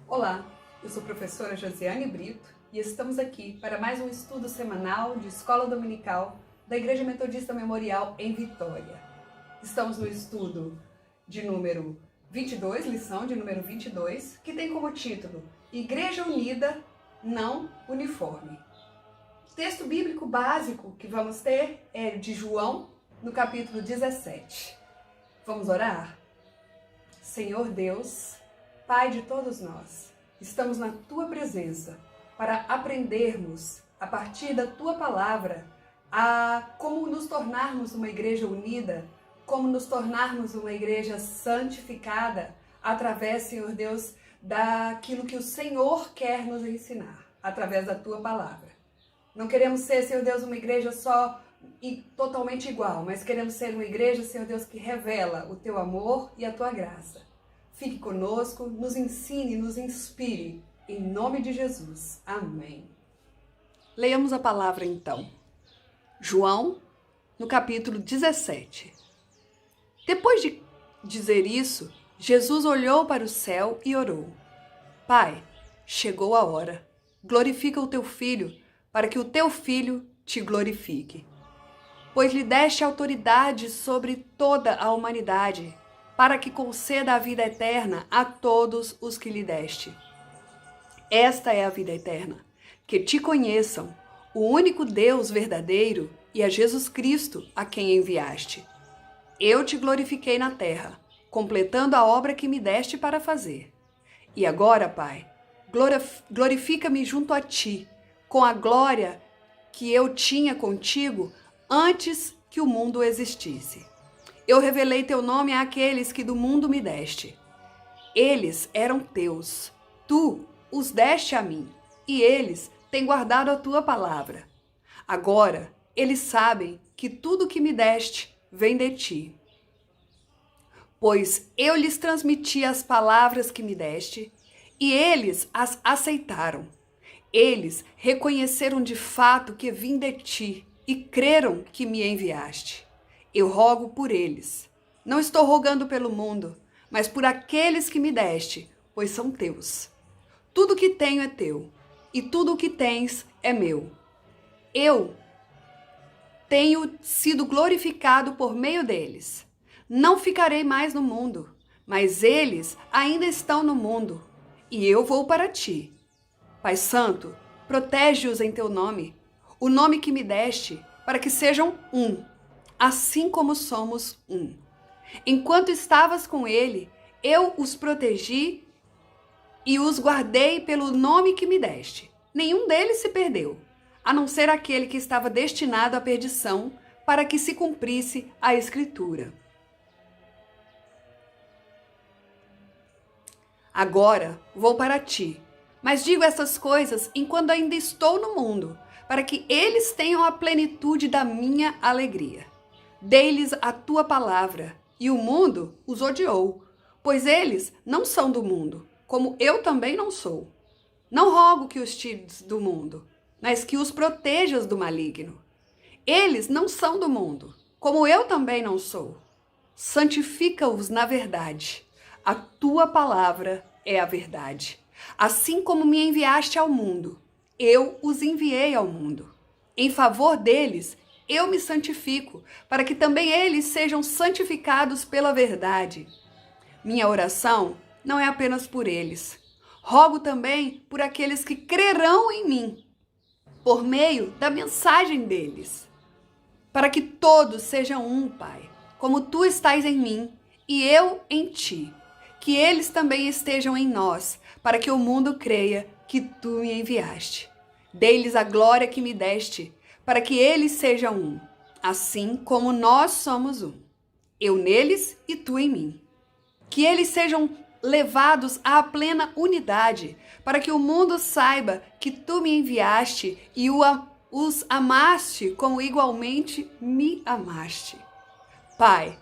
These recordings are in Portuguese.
Olá, eu sou a professora Josiane Brito e estamos aqui para mais um estudo semanal de Escola Dominical da Igreja Metodista Memorial em Vitória. Estamos no estudo de número 22, lição de número 22, que tem como título Igreja Unida, não Uniforme. O texto bíblico básico que vamos ter é de João, no capítulo 17. Vamos orar? Senhor Deus, Pai de todos nós, estamos na Tua presença para aprendermos, a partir da Tua palavra, a como nos tornarmos uma igreja unida, como nos tornarmos uma igreja santificada, através, Senhor Deus, daquilo que o Senhor quer nos ensinar, através da Tua palavra. Não queremos ser, Senhor Deus, uma igreja só e totalmente igual, mas queremos ser uma igreja, Senhor Deus, que revela o Teu amor e a Tua graça. Fique conosco, nos ensine, nos inspire, em nome de Jesus. Amém. Leiamos a palavra então. João, no capítulo 17. Depois de dizer isso, Jesus olhou para o céu e orou. Pai, chegou a hora. Glorifica o Teu Filho, para que o Teu Filho te glorifique. Pois lhe deste autoridade sobre toda a humanidade, para que conceda a vida eterna a todos os que lhe deste. Esta é a vida eterna, que te conheçam, o único Deus verdadeiro e a Jesus Cristo a quem enviaste. Eu te glorifiquei na terra, completando a obra que me deste para fazer. E agora, Pai, glorifica-me junto a ti, com a glória que eu tinha contigo antes que o mundo existisse. Eu revelei teu nome àqueles que do mundo me deste. Eles eram teus, tu os deste a mim, e eles têm guardado a tua palavra. Agora eles sabem que tudo que me deste vem de ti. Pois eu lhes transmiti as palavras que me deste, e eles as aceitaram. Eles reconheceram de fato que vim de ti, e creram que me enviaste. Eu rogo por eles. Não estou rogando pelo mundo, mas por aqueles que me deste, pois são teus. Tudo que tenho é teu, e tudo o que tens é meu. Eu tenho sido glorificado por meio deles. Não ficarei mais no mundo, mas eles ainda estão no mundo, e eu vou para ti. Pai Santo, protege-os em teu nome, o nome que me deste, para que sejam um, assim como somos um. Enquanto estavas com ele, eu os protegi e os guardei pelo nome que me deste. Nenhum deles se perdeu, a não ser aquele que estava destinado à perdição, para que se cumprisse a Escritura. Agora vou para ti, mas digo essas coisas enquanto ainda estou no mundo, para que eles tenham a plenitude da minha alegria. Dei-lhes a tua palavra, e o mundo os odiou, pois eles não são do mundo, como eu também não sou. Não rogo que os tires do mundo, mas que os protejas do maligno. Eles não são do mundo, como eu também não sou. Santifica-os na verdade. A tua palavra é a verdade. Assim como me enviaste ao mundo, eu os enviei ao mundo. Em favor deles, eu me santifico, para que também eles sejam santificados pela verdade. Minha oração não é apenas por eles. Rogo também por aqueles que crerão em mim, por meio da mensagem deles, para que todos sejam um, Pai, como tu estás em mim e eu em ti. Que eles também estejam em nós, para que o mundo creia que tu me enviaste. Dei-lhes a glória que me deste, para que eles sejam um, assim como nós somos um. Eu neles e tu em mim. Que eles sejam levados à plena unidade, para que o mundo saiba que tu me enviaste e os amaste como igualmente me amaste. Pai,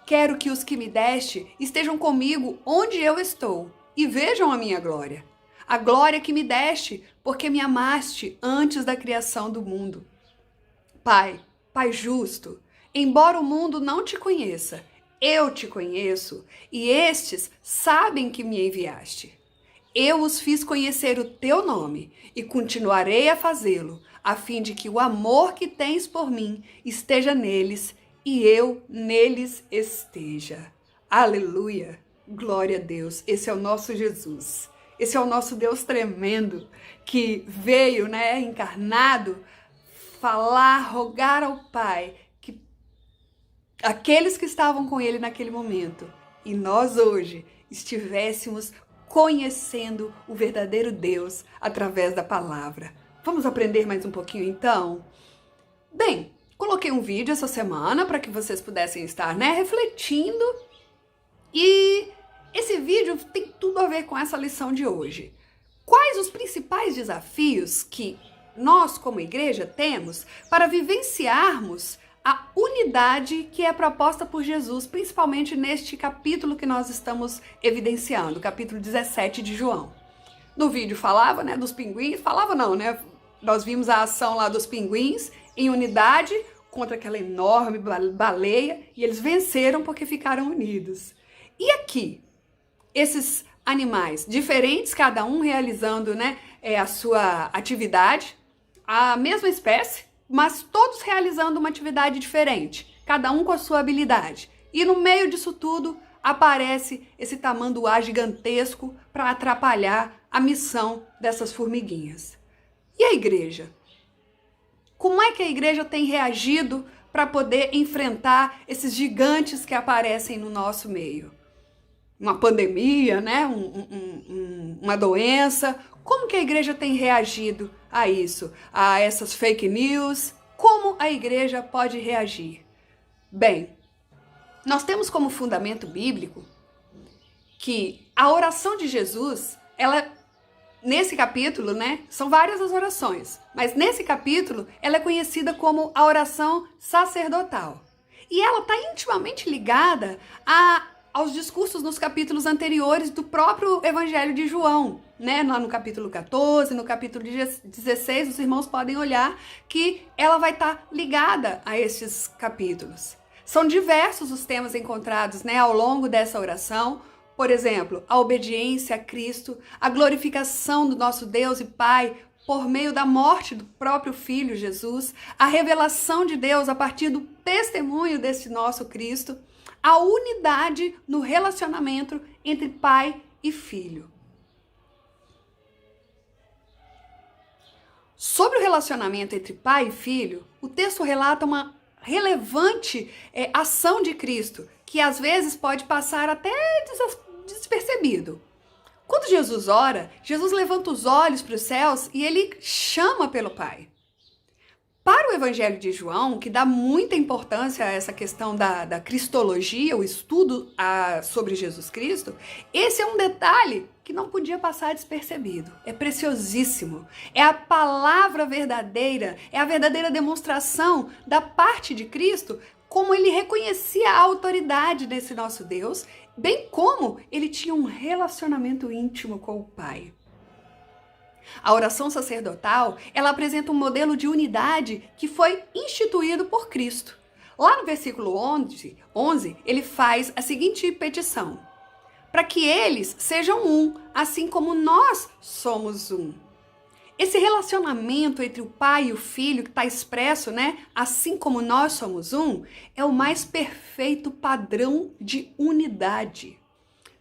quero que os que me deste estejam comigo onde eu estou e vejam a minha glória. A glória que me deste, porque me amaste antes da criação do mundo. Pai, Pai justo, embora o mundo não te conheça, eu te conheço, e estes sabem que me enviaste. eu os fiz conhecer o teu nome e continuarei a fazê-lo, a fim de que o amor que tens por mim esteja neles e eu neles esteja. Aleluia! Glória a Deus! Esse é o nosso Jesus. Esse é o nosso Deus tremendo que veio, encarnado, falar, rogar ao Pai que aqueles que estavam com ele naquele momento e nós hoje estivéssemos conhecendo o verdadeiro Deus através da palavra. Vamos aprender mais um pouquinho então? Bem, coloquei um vídeo essa semana para que vocês pudessem estar, refletindo, e esse vídeo tem tudo a ver com essa lição de hoje. Quais os principais desafios que nós, como igreja, temos para vivenciarmos a unidade que é proposta por Jesus, principalmente neste capítulo que nós estamos evidenciando, capítulo 17 de João. No vídeo falava, dos pinguins, falava não, nós vimos a ação lá dos pinguins em unidade contra aquela enorme baleia e eles venceram porque ficaram unidos. E aqui, esses animais diferentes, cada um realizando, a sua atividade, a mesma espécie, mas todos realizando uma atividade diferente, cada um com a sua habilidade. E no meio disso tudo aparece esse tamanduá gigantesco para atrapalhar a missão dessas formiguinhas. E a igreja? Como é que a igreja tem reagido para poder enfrentar esses gigantes que aparecem no nosso meio? Uma pandemia, uma doença. Como que a igreja tem reagido a isso? A essas fake news? Como a igreja pode reagir? Bem, nós temos como fundamento bíblico que a oração de Jesus, nesse capítulo, são várias as orações, mas nesse capítulo ela é conhecida como a oração sacerdotal. E ela está intimamente ligada aos discursos nos capítulos anteriores do próprio Evangelho de João, lá no capítulo 14, no capítulo 16, os irmãos podem olhar que ela vai estar ligada a esses capítulos. São diversos os temas encontrados, ao longo dessa oração. Por exemplo, a obediência a Cristo, a glorificação do nosso Deus e Pai por meio da morte do próprio Filho Jesus, a revelação de Deus a partir do testemunho desse nosso Cristo, a unidade no relacionamento entre pai e filho. Sobre o relacionamento entre pai e filho, o texto relata uma relevante ação de Cristo, que às vezes pode passar até despercebido. Quando Jesus ora, Jesus levanta os olhos para os céus e ele chama pelo Pai. Para o Evangelho de João, que dá muita importância a essa questão da cristologia, o estudo sobre Jesus Cristo, esse é um detalhe que não podia passar despercebido. É preciosíssimo. É a palavra verdadeira, é a verdadeira demonstração da parte de Cristo, como ele reconhecia a autoridade desse nosso Deus, bem como ele tinha um relacionamento íntimo com o Pai. A oração sacerdotal, ela apresenta um modelo de unidade que foi instituído por Cristo. Lá no versículo 11, ele faz a seguinte petição: para que eles sejam um, assim como nós somos um. Esse relacionamento entre o pai e o filho, que está expresso, assim como nós somos um, é o mais perfeito padrão de unidade.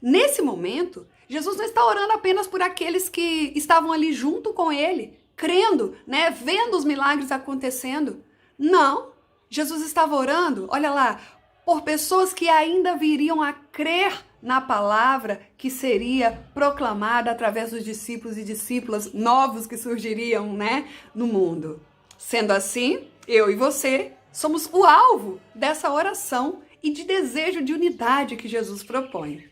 Nesse momento, Jesus não está orando apenas por aqueles que estavam ali junto com ele, crendo, vendo os milagres acontecendo. Não, Jesus estava orando, olha lá, por pessoas que ainda viriam a crer na palavra que seria proclamada através dos discípulos e discípulas novos que surgiriam, no mundo. Sendo assim, eu e você somos o alvo dessa oração e de desejo de unidade que Jesus propõe.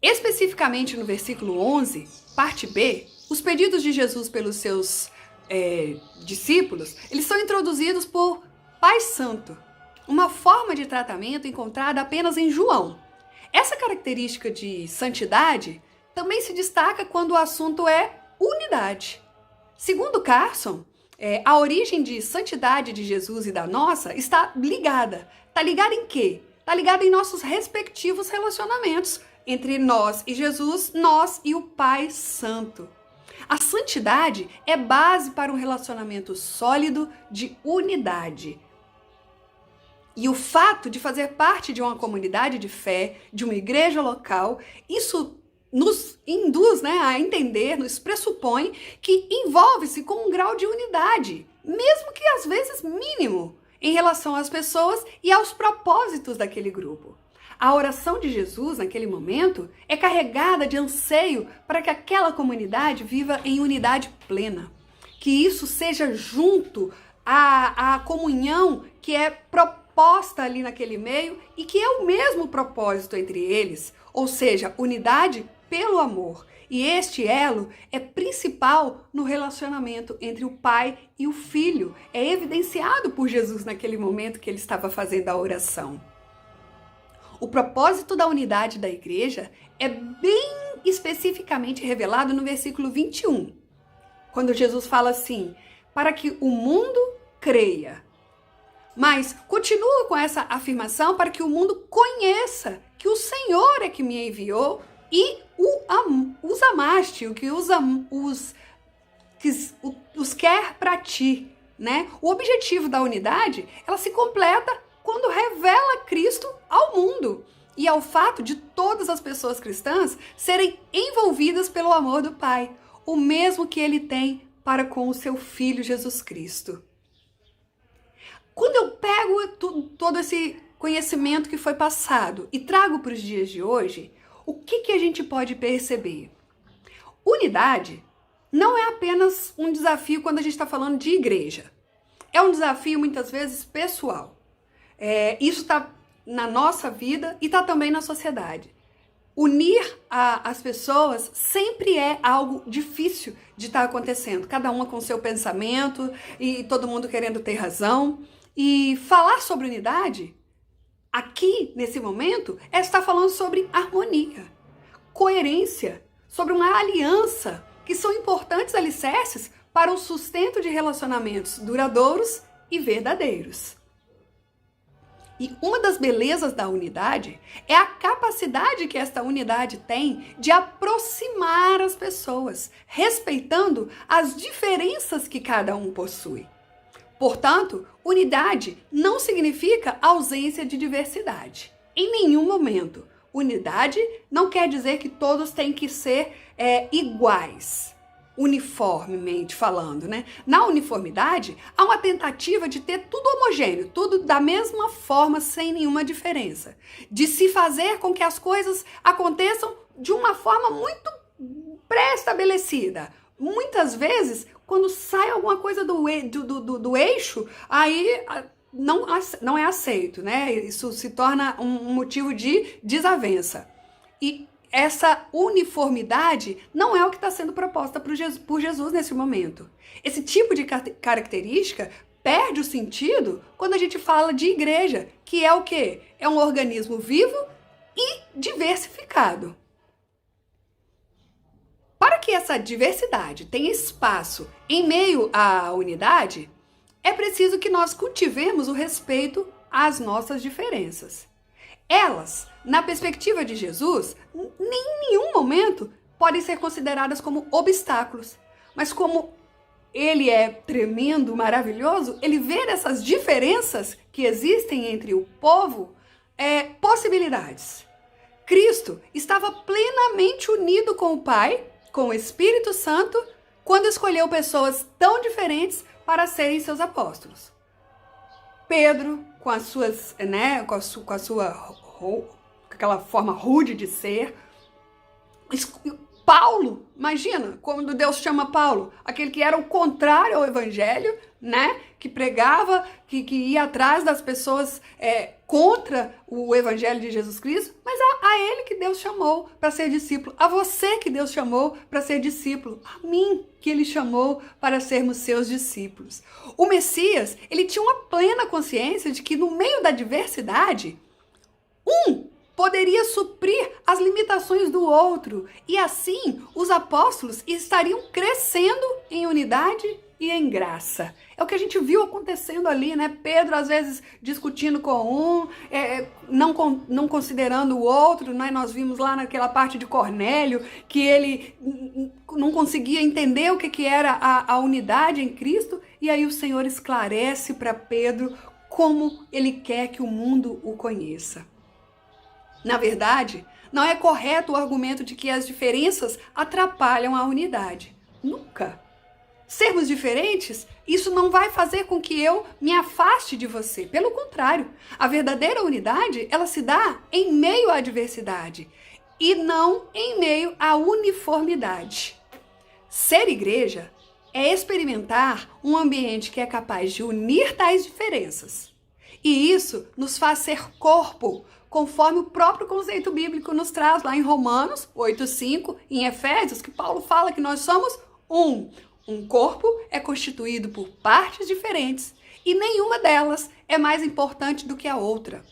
Especificamente no versículo 11, parte B, os pedidos de Jesus pelos seus discípulos, eles são introduzidos por Pai Santo, uma forma de tratamento encontrada apenas em João. Essa característica de santidade também se destaca quando o assunto é unidade. Segundo Carson, a origem de santidade de Jesus e da nossa está ligada. Está ligada em quê? Está ligada em nossos respectivos relacionamentos entre nós e Jesus, nós e o Pai Santo. A santidade é base para um relacionamento sólido de unidade. E o fato de fazer parte de uma comunidade de fé, de uma igreja local, isso nos induz, a entender, nos pressupõe que envolve-se com um grau de unidade, mesmo que às vezes mínimo, em relação às pessoas e aos propósitos daquele grupo. A oração de Jesus, naquele momento, é carregada de anseio para que aquela comunidade viva em unidade plena. Que isso seja junto à comunhão que é proposta ali naquele meio e que é o mesmo propósito entre eles, ou seja, unidade pelo amor. E este elo é principal no relacionamento entre o pai e o filho. É evidenciado por Jesus naquele momento que ele estava fazendo a oração. O propósito da unidade da igreja é bem especificamente revelado no versículo 21, quando Jesus fala assim, para que o mundo creia. Mas continua com essa afirmação para que o mundo conheça que o Senhor é que me enviou e os amaste, o que os quer para ti, O objetivo da unidade, ela se completa quando revela Cristo ao mundo e ao fato de todas as pessoas cristãs serem envolvidas pelo amor do Pai, o mesmo que ele tem para com o seu Filho Jesus Cristo. Quando eu pego todo esse conhecimento que foi passado e trago para os dias de hoje, o que a gente pode perceber? Unidade não é apenas um desafio quando a gente está falando de igreja. É um desafio muitas vezes pessoal. Isso está na nossa vida e está também na sociedade. Unir as pessoas sempre é algo difícil de estar acontecendo. Cada uma com seu pensamento e todo mundo querendo ter razão. E falar sobre unidade, aqui nesse momento, é estar falando sobre harmonia, coerência, sobre uma aliança, que são importantes alicerces para o sustento de relacionamentos duradouros e verdadeiros. E uma das belezas da unidade é a capacidade que esta unidade tem de aproximar as pessoas, respeitando as diferenças que cada um possui. Portanto, unidade não significa ausência de diversidade. Em nenhum momento. Unidade não quer dizer que todos têm que ser iguais, uniformemente falando, Na uniformidade, há uma tentativa de ter tudo homogêneo, tudo da mesma forma, sem nenhuma diferença. De se fazer com que as coisas aconteçam de uma forma muito pré-estabelecida. Muitas vezes, quando sai alguma coisa do eixo, aí não é aceito, Isso se torna um motivo de desavença. E essa uniformidade não é o que está sendo proposta por Jesus nesse momento. Esse tipo de característica perde o sentido quando a gente fala de igreja, que é o quê? É um organismo vivo e diversificado. Para que essa diversidade tenha espaço em meio à unidade, é preciso que nós cultivemos o respeito às nossas diferenças. Elas, na perspectiva de Jesus, em nenhum momento podem ser consideradas como obstáculos, mas como ele é tremendo, maravilhoso, ele vê essas diferenças que existem entre o povo, possibilidades. Cristo estava plenamente unido com o Pai, com o Espírito Santo, quando escolheu pessoas tão diferentes para serem seus apóstolos. Pedro, com as suas, com aquela forma rude de ser. Paulo, imagina, quando Deus chama Paulo, aquele que era o contrário ao evangelho, que pregava, que ia atrás das pessoas contra o evangelho de Jesus Cristo, mas a ele que Deus chamou para ser discípulo, a você que Deus chamou para ser discípulo, a mim que ele chamou para sermos seus discípulos. O Messias, ele tinha uma plena consciência de que no meio da diversidade, poderia suprir as limitações do outro, e assim os apóstolos estariam crescendo em unidade e em graça. É o que a gente viu acontecendo ali, né? Pedro, às vezes, discutindo com um, não considerando o outro, né? Nós vimos lá naquela parte de Cornélio, que ele não conseguia entender o que era a unidade em Cristo, e aí o Senhor esclarece para Pedro como ele quer que o mundo o conheça. Na verdade, não é correto o argumento de que as diferenças atrapalham a unidade. Nunca. Sermos diferentes, isso não vai fazer com que eu me afaste de você. Pelo contrário, a verdadeira unidade, ela se dá em meio à diversidade e não em meio à uniformidade. Ser igreja é experimentar um ambiente que é capaz de unir tais diferenças. E isso nos faz ser corpo, conforme o próprio conceito bíblico nos traz lá em Romanos 8:5, em Efésios, que Paulo fala que nós somos um. Um corpo é constituído por partes diferentes e nenhuma delas é mais importante do que a outra.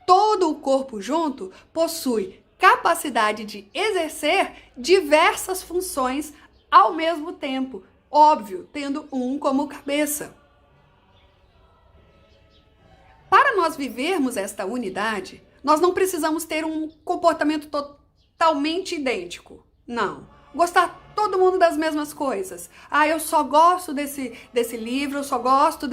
Todo o corpo junto possui capacidade de exercer diversas funções ao mesmo tempo, óbvio, tendo um como cabeça. Para nós vivermos esta unidade, nós não precisamos ter um comportamento totalmente idêntico. Não. Gostar todo mundo das mesmas coisas. Eu só gosto desse livro, eu só gosto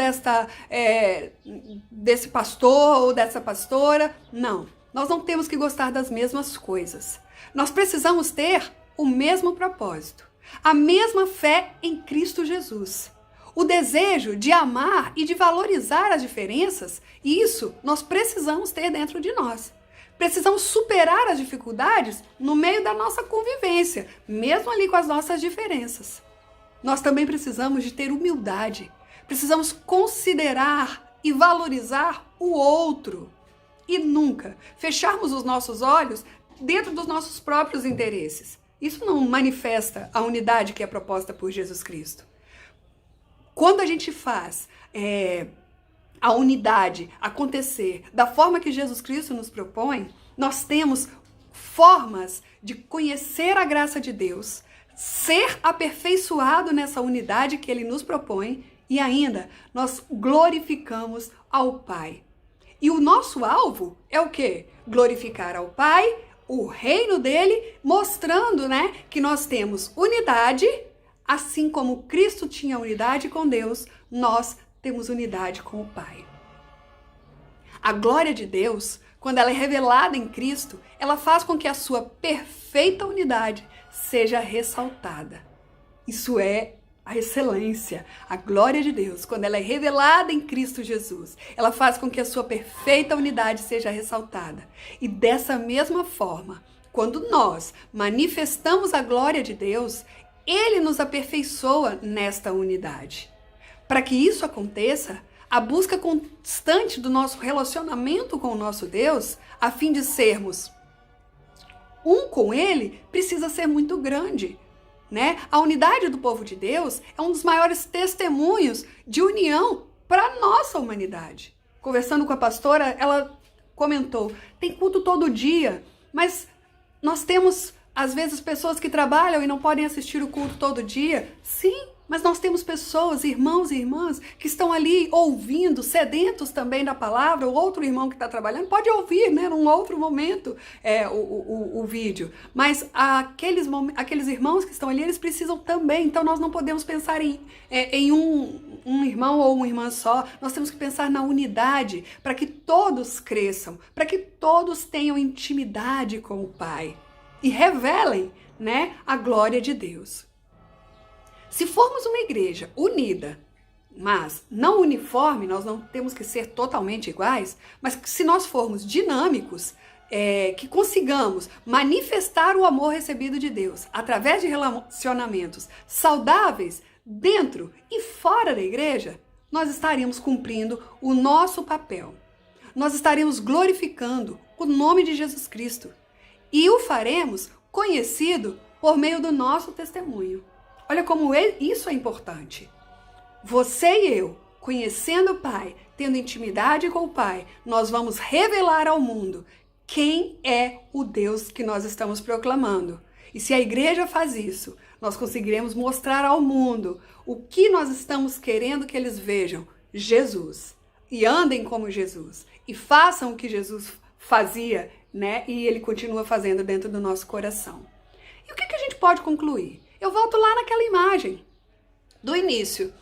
desse pastor ou dessa pastora. Não. Nós não temos que gostar das mesmas coisas. Nós precisamos ter o mesmo propósito, a mesma fé em Cristo Jesus. O desejo de amar e de valorizar as diferenças, isso nós precisamos ter dentro de nós. Precisamos superar as dificuldades no meio da nossa convivência, mesmo ali com as nossas diferenças. Nós também precisamos de ter humildade. Precisamos considerar e valorizar o outro. E nunca fecharmos os nossos olhos dentro dos nossos próprios interesses. Isso não manifesta a unidade que é proposta por Jesus Cristo. Quando a gente faz a unidade acontecer da forma que Jesus Cristo nos propõe, nós temos formas de conhecer a graça de Deus, ser aperfeiçoado nessa unidade que Ele nos propõe e ainda nós glorificamos ao Pai. E o nosso alvo é o quê? Glorificar ao Pai, o reino dele, mostrando, que nós temos unidade, assim como Cristo tinha unidade com Deus, nós temos unidade com o Pai. A glória de Deus, quando ela é revelada em Cristo, ela faz com que a sua perfeita unidade seja ressaltada. Isso é a excelência, a glória de Deus, quando ela é revelada em Cristo Jesus, ela faz com que a sua perfeita unidade seja ressaltada. E dessa mesma forma, quando nós manifestamos a glória de Deus, Ele nos aperfeiçoa nesta unidade. Para que isso aconteça, a busca constante do nosso relacionamento com o nosso Deus, a fim de sermos um com Ele, precisa ser muito grande. A unidade do povo de Deus é um dos maiores testemunhos de união para a nossa humanidade. Conversando com a pastora, ela comentou, tem culto todo dia, mas nós temos, às vezes, pessoas que trabalham e não podem assistir o culto todo dia. Sim, mas nós temos pessoas, irmãos e irmãs, que estão ali ouvindo, sedentos também da palavra. O outro irmão que está trabalhando pode ouvir, num outro momento, o vídeo. Mas aqueles irmãos que estão ali, eles precisam também. Então nós não podemos pensar em um irmão ou uma irmã só. Nós temos que pensar na unidade, para que todos cresçam, para que todos tenham intimidade com o Pai e revelem, a glória de Deus. Se formos uma igreja unida, mas não uniforme, nós não temos que ser totalmente iguais, mas se nós formos dinâmicos, que consigamos manifestar o amor recebido de Deus através de relacionamentos saudáveis dentro e fora da igreja, nós estaríamos cumprindo o nosso papel. Nós estaríamos glorificando o nome de Jesus Cristo e o faremos conhecido por meio do nosso testemunho. Olha como isso é importante. Você e eu, conhecendo o Pai, tendo intimidade com o Pai, nós vamos revelar ao mundo quem é o Deus que nós estamos proclamando. E se a igreja faz isso, nós conseguiremos mostrar ao mundo o que nós estamos querendo que eles vejam: Jesus. E andem como Jesus. E façam o que Jesus fazia, né? E ele continua fazendo dentro do nosso coração. E o que a gente pode concluir? Eu volto lá naquela imagem do início.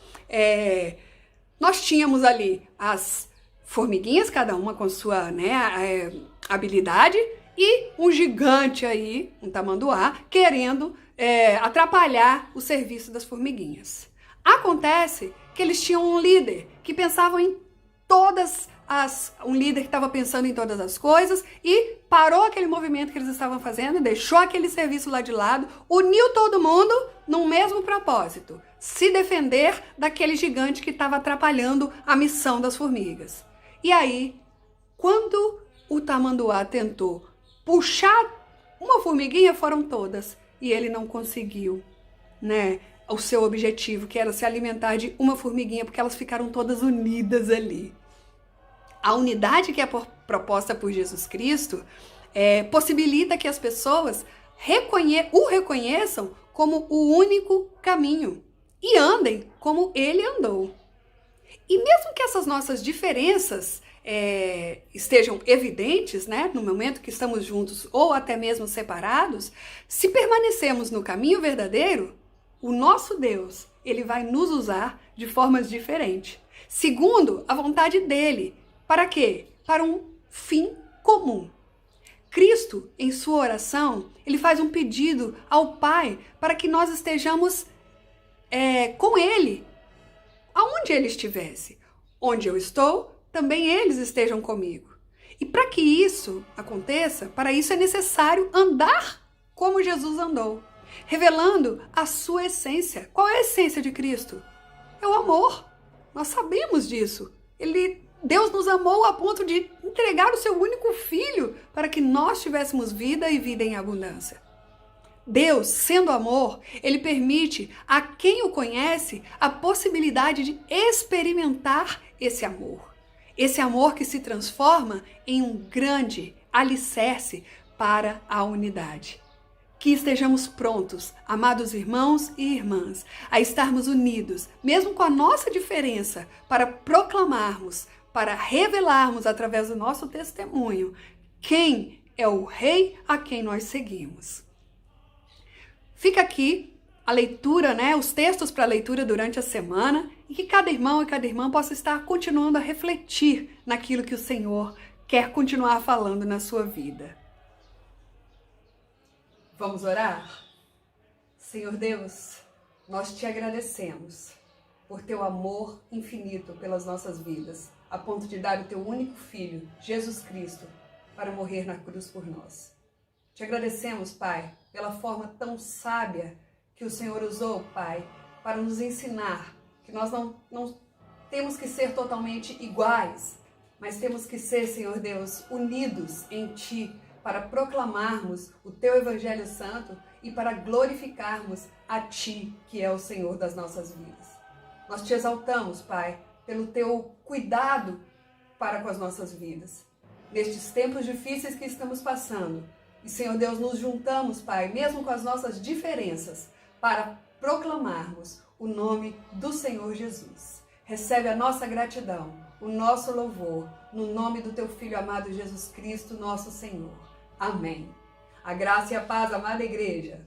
Nós tínhamos ali as formiguinhas, cada uma com sua, né, habilidade, e um gigante aí, um tamanduá, querendo atrapalhar o serviço das formiguinhas. Acontece que eles tinham um líder que pensava em um líder que estava pensando em todas as coisas e parou aquele movimento que eles estavam fazendo, deixou aquele serviço lá de lado, uniu todo mundo num mesmo propósito: se defender daquele gigante que estava atrapalhando a missão das formigas. E aí, quando o tamanduá tentou puxar uma formiguinha, foram todas, e ele não conseguiu, né, o seu objetivo, que era se alimentar de uma formiguinha, porque elas ficaram todas unidas ali. A unidade que é proposta por Jesus Cristo possibilita que as pessoas o reconheçam como o único caminho e andem como ele andou. E mesmo que essas nossas diferenças estejam evidentes, né, no momento que estamos juntos ou até mesmo separados, se permanecermos no caminho verdadeiro, o nosso Deus, ele vai nos usar de formas diferentes, segundo a vontade dele. Para quê? Para um fim comum. Cristo, em sua oração, ele faz um pedido ao Pai para que nós estejamos com ele, aonde ele estivesse. Onde eu estou, também eles estejam comigo. E para que isso aconteça, para isso é necessário andar como Jesus andou, revelando a sua essência. Qual é a essência de Cristo? É o amor. Nós sabemos disso. Deus nos amou a ponto de entregar o seu único filho para que nós tivéssemos vida e vida em abundância. Deus, sendo amor, ele permite a quem o conhece a possibilidade de experimentar esse amor. Esse amor que se transforma em um grande alicerce para a unidade. Que estejamos prontos, amados irmãos e irmãs, a estarmos unidos, mesmo com a nossa diferença, para proclamarmos, para revelarmos através do nosso testemunho quem é o Rei a quem nós seguimos. Fica aqui a leitura, né, os textos para leitura durante a semana, e que cada irmão e cada irmã possa estar continuando a refletir naquilo que o Senhor quer continuar falando na sua vida. Vamos orar? Senhor Deus, nós te agradecemos por teu amor infinito pelas nossas vidas, a ponto de dar o teu único Filho, Jesus Cristo, para morrer na cruz por nós. Te agradecemos, Pai, pela forma tão sábia que o Senhor usou, Pai, para nos ensinar que nós não temos que ser totalmente iguais, mas temos que ser, Senhor Deus, unidos em Ti, para proclamarmos o Teu Evangelho Santo e para glorificarmos a Ti, que é o Senhor das nossas vidas. Nós Te exaltamos, Pai, pelo Teu cuidado para com as nossas vidas, nestes tempos difíceis que estamos passando. E, Senhor Deus, nos juntamos, Pai, mesmo com as nossas diferenças, para proclamarmos o nome do Senhor Jesus. Recebe a nossa gratidão, o nosso louvor, no nome do Teu Filho amado Jesus Cristo, nosso Senhor. Amém. A graça e a paz, amada igreja.